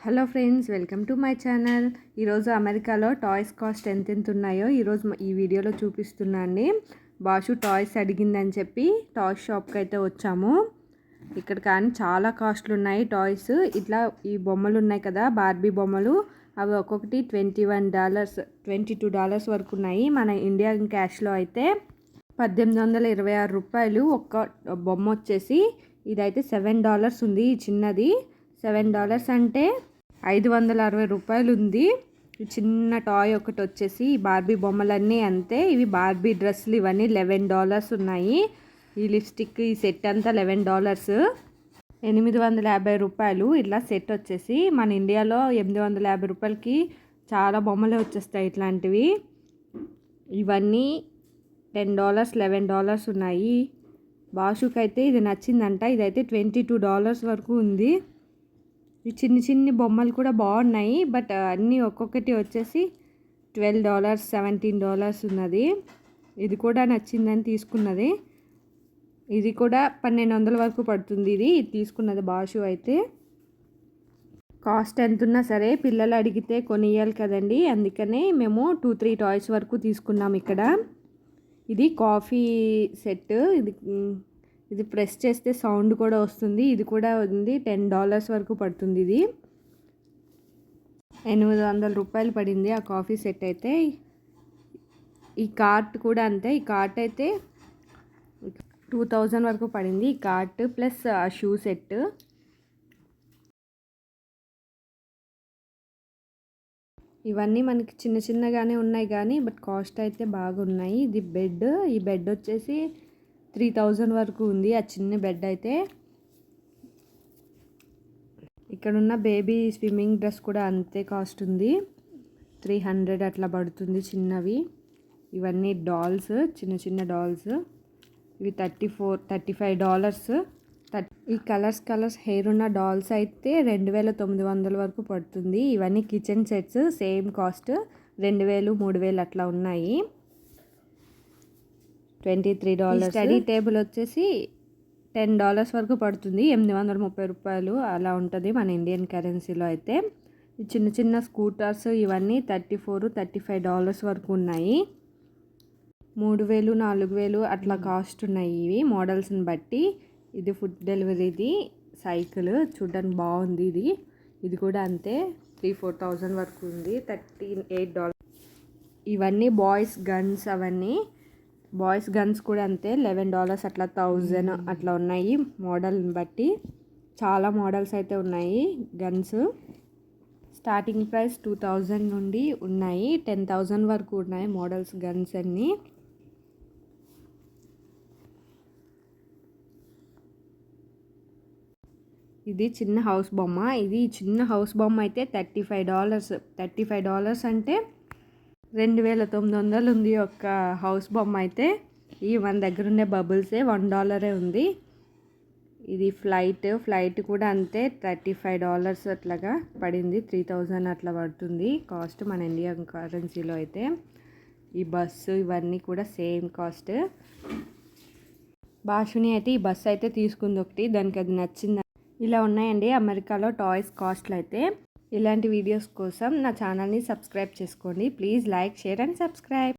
Hello friends, welcome to my channel. ఈరోజు అమెరికాలో toys cost ఎంత ఉన్నాయో ఈరోజు ఈ వీడియోలో చూపిస్తున్నా అండి. బాషు టాయ్స్ అడిగిందని చెప్పి టాయ్స్ షాప్కి అయితే వచ్చాము. ఇక్కడ కానీ చాలా కాస్ట్లు ఉన్నాయి టాయ్స్. ఇట్లా ఈ బొమ్మలు ఉన్నాయి కదా, బార్బీ బొమ్మలు, అవి ఒక్కొక్కటి $21 $22 వరకు ఉన్నాయి. మన ఇండియన్ క్యాష్లో అయితే $1826 ఒక్క బొమ్మ వచ్చేసి. ఇదైతే $7 ఉంది. ఈ చిన్నది $7 అంటే $560 ఉంది. చిన్న టాయ్ ఒకటి వచ్చేసి. ఈ బార్బీ బొమ్మలన్నీ అంతే. ఇవి బార్బీ డ్రెస్సులు, ఇవన్నీ $11 ఉన్నాయి. ఈ లిప్స్టిక్, ఈ సెట్ అంతా $11, $850 ఇట్లా సెట్ వచ్చేసి. మన ఇండియాలో $850 చాలా బొమ్మలే వచ్చేస్తాయి ఇట్లాంటివి. ఇవన్నీ $10 $11 ఉన్నాయి. బాషుకి అయితే ఇది నచ్చిందంట. ఇదైతే $22 వరకు ఉంది. ఈ చిన్ని బొమ్మలు కూడా బాగున్నాయి, బట్ అన్నీ ఒక్కొక్కటి వచ్చేసి $12 $17 ఉన్నది. ఇది కూడా నచ్చిందని తీసుకున్నది. ఇది కూడా $1200 వరకు పడుతుంది. ఇది తీసుకున్నది బాషు అయితే. కాస్ట్ ఎంత ఉన్నా సరే పిల్లలు అడిగితే కొనియాలి కదండి, అందుకనే మేము 2-3 టాయ్స్ వరకు తీసుకున్నాం ఇక్కడ. ఇది కాఫీ సెట్. ఇది ప్రెస్ చేస్తే సౌండ్ కూడా వస్తుంది. ఇది కూడా ఉంది. $10 వరకు పడుతుంది. ఇది $800 పడింది ఆ కాఫీ సెట్ అయితే. ఈ కార్ట్ కూడా అంతే. ఈ కార్ట్ అయితే 2000 వరకు పడింది. ఈ కార్ట్ ప్లస్ ఆ షూ సెట్. ఇవన్నీ మనకి చిన్నగానే ఉన్నాయి కానీ బట్ కాస్ట్ అయితే బాగున్నాయి. ఇది బెడ్. ఈ బెడ్ వచ్చేసి 3000 వరకు ఉంది. ఆ చిన్న బెడ్ అయితే. ఇక్కడున్న బేబీ స్విమ్మింగ్ డ్రెస్ కూడా అంతే కాస్ట్ ఉంది. 300 అట్లా పడుతుంది చిన్నవి. ఇవన్నీ డాల్స్, చిన్న డాల్స్. ఇవి $35. ఈ కలర్స్ హెయిర్ ఉన్న డాల్స్ అయితే $2900 వరకు పడుతుంది. ఇవన్నీ కిచెన్ సెట్స్, సేమ్ కాస్ట్ $2000 $3000 అట్లా ఉన్నాయి. $23. స్టడీ టేబుల్ వచ్చేసి $10 వరకు పడుతుంది. $830 అలా ఉంటుంది మన ఇండియన్ కరెన్సీలో అయితే. చిన్న స్కూటర్స్ ఇవన్నీ $34-35 వరకు ఉన్నాయి. $3000 $4000 అట్లా కాస్ట్ ఉన్నాయి ఇవి మోడల్స్ని బట్టి. ఇది ఫుడ్ డెలివరీది సైకిల్, చూడడానికి బాగుంది. ఇది కూడా అంతే. 3-4,000 వరకు ఉంది. $38. ఇవన్నీ బాయ్స్ గన్స్. అవన్నీ బాయ్స్ గన్స్ కూడా అంతే. $11 అట్లా 1000 అట్లా ఉన్నాయి మోడల్ని బట్టి. చాలా మోడల్స్ అయితే ఉన్నాయి గన్స్. స్టార్టింగ్ ప్రైస్ 2000 నుండి ఉన్నాయి. 10,000 వరకు ఉన్నాయి మోడల్స్ గన్స్ అన్నీ. ఇది చిన్న హౌస్ బొమ్మ. ఇది చిన్న హౌస్ బొమ్మ అయితే $35 అంటే 2900 ఉంది ఒక హౌస్ బొమ్మ అయితే. ఈ మన దగ్గర ఉండే బబుల్సే $1 ఉంది. ఇది ఫ్లైట్ కూడా అంతే. $35 అట్లాగా పడింది. 3000 అట్లా పడుతుంది కాస్ట్ మన ఇండియన్ కరెన్సీలో అయితే. ఈ బస్సు ఇవన్నీ కూడా సేమ్ కాస్ట్. బాషుని అయితే ఈ బస్సు అయితే తీసుకుంది ఒకటి, దానికి అది నచ్చింది. ఇలా ఉన్నాయండి అమెరికాలో టాయ్స్ కాస్ట్లు అయితే. ఇలాంటి వీడియోస్ కోసం నా ఛానల్ని సబ్స్క్రైబ్ చేసుకోండి. Please like, share and subscribe.